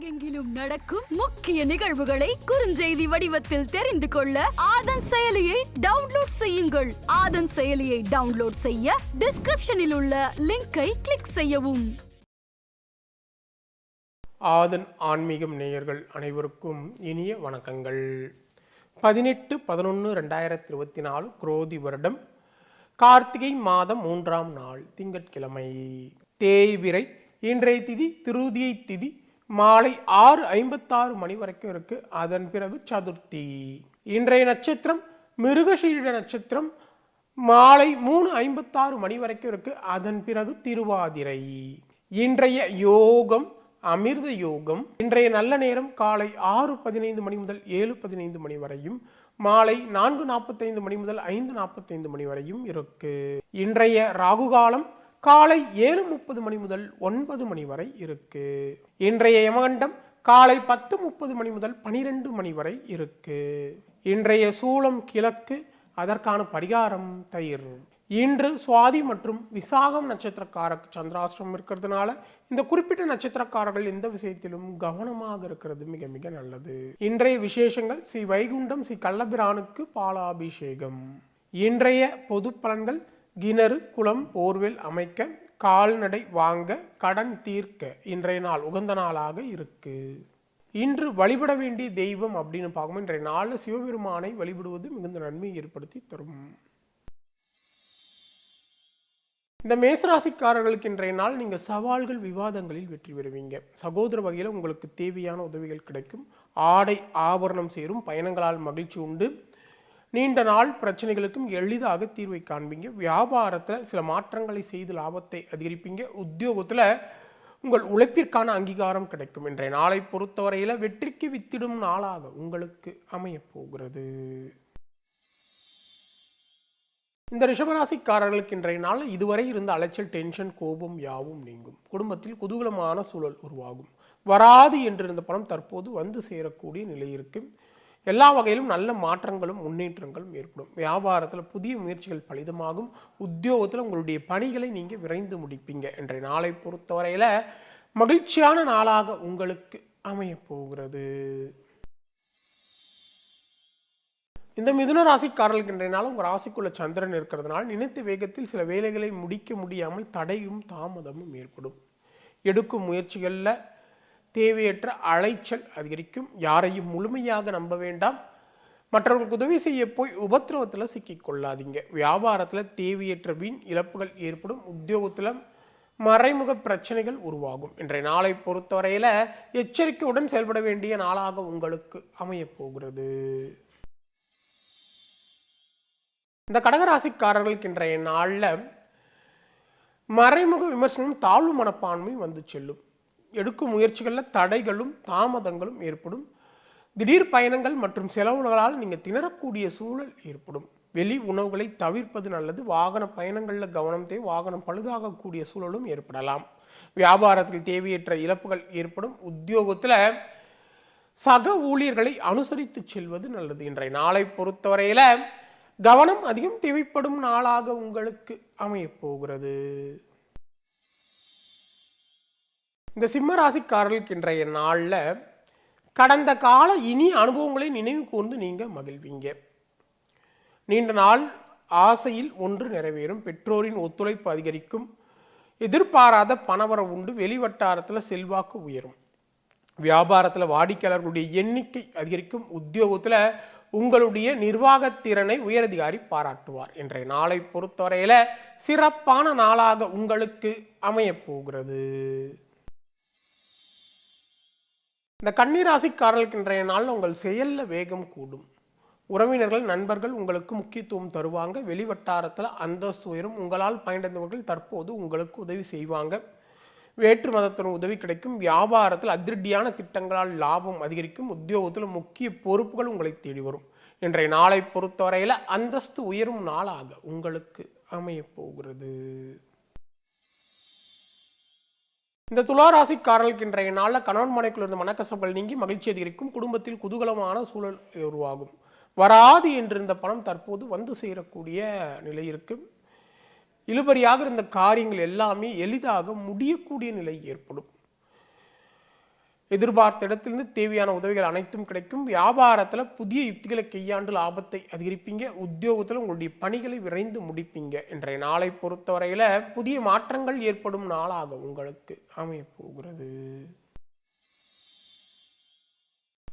உலகெங்கிலும் நடக்கும் முக்கிய நிகழ்வுகளை குறுஞ்செய்தி வடிவத்தில் தெரிந்து கொள்ள ஆதன் செயலியை டவுன்லோட் செய்யுங்கள். ஆதன் செயலியை டவுன்லோட் செய்ய டிஸ்கிரிப்ஷனில் உள்ள லிங்கை கிளிக் செய்யவும். ஆதன் ஆன்மீகம் நேயர்கள் அனைவருக்கும் இனிய வணக்கங்கள். 18/11/2024 குரோதி வருடம் கார்த்திகை மாதம் 3ஆம் நாள் திங்கட்கிழமை. தேய்பிறை. இன்றைய திதி திருதியை திதி மாலை 6:56 மணி வரைக்கும் இருக்கு. அதன் பிறகு சதுர்த்தி. இன்றைய நட்சத்திரம் மிருகசீரிட நட்சத்திரம் மாலை 3:56 மணி வரைக்கும் இருக்கு. அதன் பிறகு திருவாதிரை. இன்றைய யோகம் அமிர்த யோகம். இன்றைய நல்ல நேரம் காலை 6:15 மணி முதல் 7:15 மணி வரையும், மாலை 4:45 மணி முதல் 5:45 மணி வரையும் இருக்கு. இன்றைய ராகு காலம் காலை 7:30 மணி முதல் 9 மணி வரை இருக்கு. இன்றைய யமகண்டம் காலை 10:30 மணி முதல் 12 மணி வரை இருக்கு. இன்றைய சூலம் கிழக்கு. அதற்கான பரிகாரம் தயிர். இன்று சுவாதி மற்றும் விசாகம் நட்சத்திரக்காரருக்கு சந்திராஷ்டிரம் இருக்கிறதுனால இந்த குறிப்பிட்ட நட்சத்திரக்காரர்கள் எந்த விஷயத்திலும் கவனமாக இருக்கிறது மிக மிக நல்லது. இன்றைய விசேஷங்கள்: ஸ்ரீ வைகுண்டம் ஸ்ரீ கள்ளபிரானுக்கு பாலாபிஷேகம். இன்றைய பொது பலன்கள்: கிணறு, குளம், போர்வெல் அமைக்க, கால்நடை வாங்க, கடன் தீர்க்க இன்றைய நாள் உகந்த நாளாக இருக்கு. இன்று வழிபட வேண்டிய தெய்வம் அப்படின்னு பார்க்கும்போது இன்றைய நாளில் சிவபெருமானை வழிபடுவது மிகுந்த நன்மையை ஏற்படுத்தி தரும். இந்த மேசராசிக்காரர்களுக்கு இன்றைய நாள் நீங்கள் சவால்கள் விவாதங்களில் வெற்றி பெறுவீங்க. சகோதர வகையில் உங்களுக்கு தேவையான உதவிகள் கிடைக்கும். ஆடை ஆபரணம் சேரும். பயணங்களால் மகிழ்ச்சி உண்டு. நீண்ட நாள் பிரச்சனைகளுக்கும் எளிதாக தீர்வை காண்பீங்க. வியாபாரத்தில் சில மாற்றங்களை செய்து லாபத்தை அதிகரிப்பீங்க. உத்தியோகத்தில் உங்கள் உழைப்பிற்கான அங்கீகாரம் கிடைக்கும். இன்றைய நாளை பொறுத்தவரையில் வெற்றிக்கு வித்திடும் நாளாக உங்களுக்கு அமையப் போகிறது. இந்த ரிஷபராசிக்காரர்களுக்கு இன்றைய நாள் இதுவரை இருந்த அலைச்சல், டென்ஷன், கோபம் யாவும் நீங்கும். குடும்பத்தில் குதூகலமான சூழல் உருவாகும். வராது என்றிருந்த பணம் தற்போது வந்து சேரக்கூடிய நிலை இருக்கு. எல்லா வகையிலும் நல்ல மாற்றங்களும் முன்னேற்றங்களும் ஏற்படும். வியாபாரத்தில் புதிய முயற்சிகள் பலிதமாகும். உத்தியோகத்தில் உங்களுடைய பணிகளை நீங்கள் விரைந்து முடிப்பீங்க. இன்றைய நாளை பொறுத்தவரையில் மகிழ்ச்சியான நாளாக உங்களுக்கு அமையப் போகிறது. இந்த மிதுன ராசிக்காரர்களுக்கு இன்றைய நாள் உங்கள் ராசிக்குள்ள சந்திரன் இருக்கிறதுனால நினைத்த வேகத்தில் சில வேலைகளை முடிக்க முடியாமல் தடையும் தாமதமும் ஏற்படும். எடுக்கும் முயற்சிகளில் தேவையற்ற அலைச்சல் அதிகரிக்கும். யாரையும் முழுமையாக நம்ப வேண்டாம். மற்றவர்களுக்கு உதவி செய்ய போய் உபத்திரவத்தில் சிக்கிக்கொள்ளாதீங்க. வியாபாரத்தில் தேவையற்ற வீண் இழப்புகள் ஏற்படும். உத்தியோகத்தில் மறைமுக பிரச்சனைகள் உருவாகும். இன்றைய நாளை பொறுத்தவரையில் எச்சரிக்கையுடன் செயல்பட வேண்டிய நாளாக உங்களுக்கு அமையப் போகிறது. இந்த கடகராசிக்காரர்களுக்கு இன்றைய நாளில் மறைமுக விமர்சனமும் தாழ்வு மனப்பான்மை வந்து செல்லும். எடுக்கும் முயற்சிகளில் தடைகளும் தாமதங்களும் ஏற்படும். திடீர் பயணங்கள் மற்றும் செலவுகளால் நீங்கள் திணறக்கூடிய சூழல் ஏற்படும். வெளி உணவுகளை தவிர்ப்பது நல்லது. வாகன பயணங்களில் கவனம் தேவை. வாகனம் பழுதாகக்கூடிய சூழலும் ஏற்படலாம். வியாபாரத்தில் தேவையற்ற இழப்புகள் ஏற்படும். உத்தியோகத்தில் சக ஊழியர்களை அனுசரித்து செல்வது நல்லது. இன்றைய நாளை பொறுத்தவரையில் கவனம் அதிகம் தேவைப்படும் நாளாக உங்களுக்கு அமையப் போகிறது. இந்த சிம்ம ராசிக்காரர்களுக்கு இன்றைய நாளில் கடந்த கால இனிய அனுபவங்களை நினைவு கூர்ந்து நீங்கள் மகிழ்வீங்க. நீண்ட நாள் ஆசையில் ஒன்று நிறைவேறும். பெற்றோரின் ஒத்துழைப்பு அதிகரிக்கும். எதிர்பாராத பணவரவு உண்டு. வெளிவட்டாரத்தில் செல்வாக்கு உயரும். வியாபாரத்தில் வாடிக்கையாளர்களுடைய எண்ணிக்கை அதிகரிக்கும். உத்தியோகத்தில் உங்களுடைய நிர்வாகத்திறனை உயரதிகாரி பாராட்டுவார். இன்றைய நாளை பொறுத்தவரையில் சிறப்பான நாளாக உங்களுக்கு அமையப் போகிறது. இந்த கன்னிராசிக்காரர்களுக்கு இன்றைய நாளில் உங்கள் செயலில் வேகம் கூடும். உறவினர்கள் நண்பர்கள் உங்களுக்கு முக்கியத்துவம் தருவாங்க. வெளிவட்டாரத்தில் அந்தஸ்து உயரும். உங்களால் பயனடைந்தவர்கள் தற்போது உங்களுக்கு உதவி செய்வாங்க. வேற்று மதத்தின் உதவி கிடைக்கும். வியாபாரத்தில் அதிரடியான திட்டங்களால் லாபம் அதிகரிக்கும். உத்தியோகத்தில் முக்கிய பொறுப்புகள் உங்களை தேடி வரும். இன்றைய நாளை பொறுத்தவரையில் அந்தஸ்து உயரும் நாளாக உங்களுக்கு அமையப் போகிறது. இந்த துளாராசிக்காரர்களுக்கு இன்றைய நாளில் கணவன் மனைக்குள் இருந்த மனக்கசப்புகள் நீங்கி மகிழ்ச்சி அதிகரிக்கும். குடும்பத்தில் குதூகலமான சூழல் உருவாகும். வராது என்றிருந்த பணம் தற்போது வந்து சேரக்கூடிய நிலை இருக்கு. இழுபறியாக இருந்த காரியங்கள் எல்லாமே எளிதாக முடியக்கூடிய நிலை ஏற்படும். எதிர்பார்த்த இடத்திலிருந்து தேவையான உதவிகள் அனைத்தும் கிடைக்கும். வியாபாரத்தில் புதிய யுக்திகளை கையாண்டு லாபத்தை அதிகரிப்பீங்க. உத்தியோகத்தில் உங்களுடைய பணிகளை விரைந்து முடிப்பீங்க. இன்றைய நாளை பொறுத்தவரையில் புதிய மாற்றங்கள் ஏற்படும் நாளாக உங்களுக்கு அமைய போகிறது.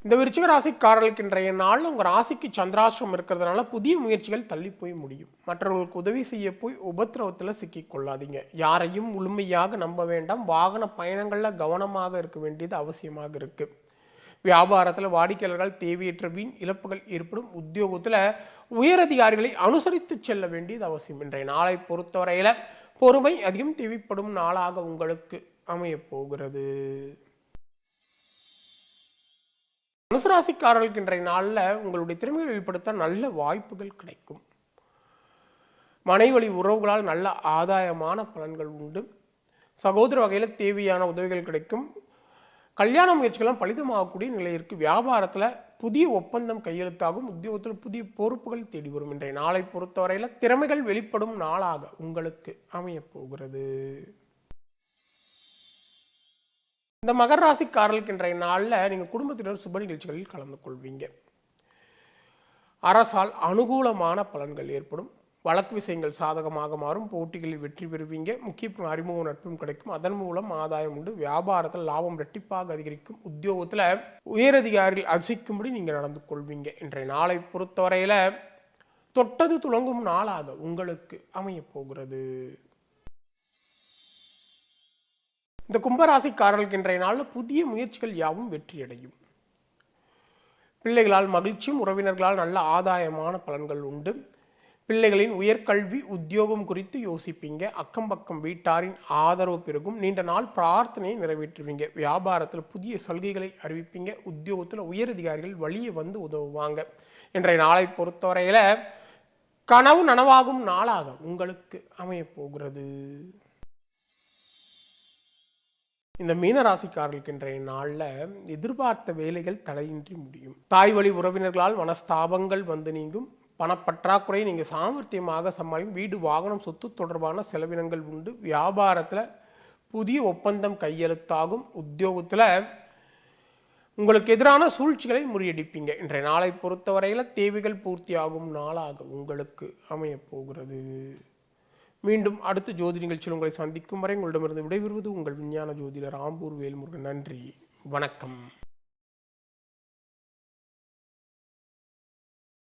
இந்த விருச்சிக ராசிக்காரர்களுக்கு இன்றைய நாள் உங்கள் ராசிக்கு சந்திராஷ்டிரம் இருக்கிறதுனால புதிய முயற்சிகள் தள்ளி போய் முடியும். மற்றவர்களுக்கு உதவி செய்ய போய் உபத்திரவத்தில் சிக்கிக் கொள்ளாதீங்க. யாரையும் முழுமையாக நம்ப வேண்டாம். வாகன பயணங்களில் கவனமாக இருக்க வேண்டியது அவசியமாக இருக்கு. வியாபாரத்தில் வாடிக்கையாளர்கள் தேவையற்ற வீண் இழப்புகள் ஏற்படும். உத்தியோகத்தில் உயரதிகாரிகளை அனுசரித்து செல்ல வேண்டியது அவசியம். இன்றைய நாளை பொறுத்தவரையில் பொறுமை அதிகம் தேவைப்படும் நாளாக உங்களுக்கு அமைய போகிறது. தனுசு ராசிக்காரர்களுக்கு இன்றைய நாளில் உங்களுடைய திறமைகளை வெளிப்படுத்த நல்ல வாய்ப்புகள் கிடைக்கும். மனைவழி உறவுகளால் நல்ல ஆதாயமான பலன்கள் உண்டு. சகோதர வகையில் தேவையான உதவிகள் கிடைக்கும். கல்யாண முயற்சிகளும் பலிதமாகக்கூடிய நிலை இருக்கு. வியாபாரத்தில் புதிய ஒப்பந்தம் கையெழுத்தாகும். உத்தியோகத்தில் புதிய பொறுப்புகள் தேடி வரும். இன்றைய நாளை பொறுத்தவரையில் திறமைகள் வெளிப்படும் நாளாக உங்களுக்கு அமைய போகிறது. இந்த மகர ராசிக்காரர்களுக்கு இன்றைய நாளில் நீங்கள் குடும்பத்தினர் சுப நிகழ்ச்சிகளில் கலந்து கொள்வீங்க. அரசால் அனுகூலமான பலன்கள் ஏற்படும். வழக்கு விஷயங்கள் சாதகமாக மாறும். போட்டிகளில் வெற்றி பெறுவீங்க. முக்கிய அறிமுக நட்பும் கிடைக்கும். அதன் மூலம் ஆதாயம் உண்டு. வியாபாரத்தில் லாபம் இரட்டிப்பாக அதிகரிக்கும். உத்தியோகத்தில் உயரதிகாரிகள் அதிகரிக்கும்படி நீங்கள் நடந்து கொள்வீங்க. இன்றைய நாளை பொறுத்தவரையில் தொட்டது துளங்கும் நாளாக உங்களுக்கு அமைய போகிறது. இந்த கும்பராசிக்காரர்களுக்கு இன்றைய நாளில் புதிய முயற்சிகள் யாவும் வெற்றியடையும். பிள்ளைகளால் மகிழ்ச்சியும் உறவினர்களால் நல்ல ஆதாயமான பலன்கள் உண்டு. பிள்ளைகளின் உயர்கல்வி உத்தியோகம் குறித்து யோசிப்பீங்க. அக்கம் பக்கம் வீட்டாரின் ஆதரவு பெருகும். நீண்ட நாள் பிரார்த்தனையை நிறைவேற்றுவீங்க. வியாபாரத்தில் புதிய சலுகைகளை அறிவிப்பீங்க. உத்தியோகத்தில் உயரதிகாரிகள் வழியே வந்து உதவுவாங்க. இன்றைய நாளை பொறுத்தவரையில் கனவு நனவாகும் நாளாக உங்களுக்கு அமைய போகிறது. இந்த மீனராசிக்காரர்களுக்கு இன்றைய நாளில் எதிர்பார்த்த வேலைகள் தடையின்றி முடியும். தாய் வழி உறவினர்களால் மனஸ்தாபங்கள் வந்து நீங்கும். பணப்பற்றாக்குறை நீங்கள் சாமர்த்தியமாக சமாளிக்கும். வீடு வாகனம் சொத்து தொடர்பான செலவினங்கள் உண்டு. வியாபாரத்தில் புதிய ஒப்பந்தம் கையெழுத்தாகும். உத்தியோகத்தில் உங்களுக்கு எதிரான சூழ்ச்சிகளை முறியடிப்பீங்க. இன்றைய நாளை பொறுத்தவரையில் தேவைகள் பூர்த்தியாகும் நாளாக உங்களுக்கு அமைய போகிறது. மீண்டும் அடுத்த ஜோதி நிகழ்ச்சியில் உங்களை சந்திக்கும் வரை உங்களிடமிருந்து விடைபெறுவது உங்கள் விஞ்ஞான ஜோதிடர் ஆம்பூர் வேல்முருகன். நன்றி, வணக்கம்.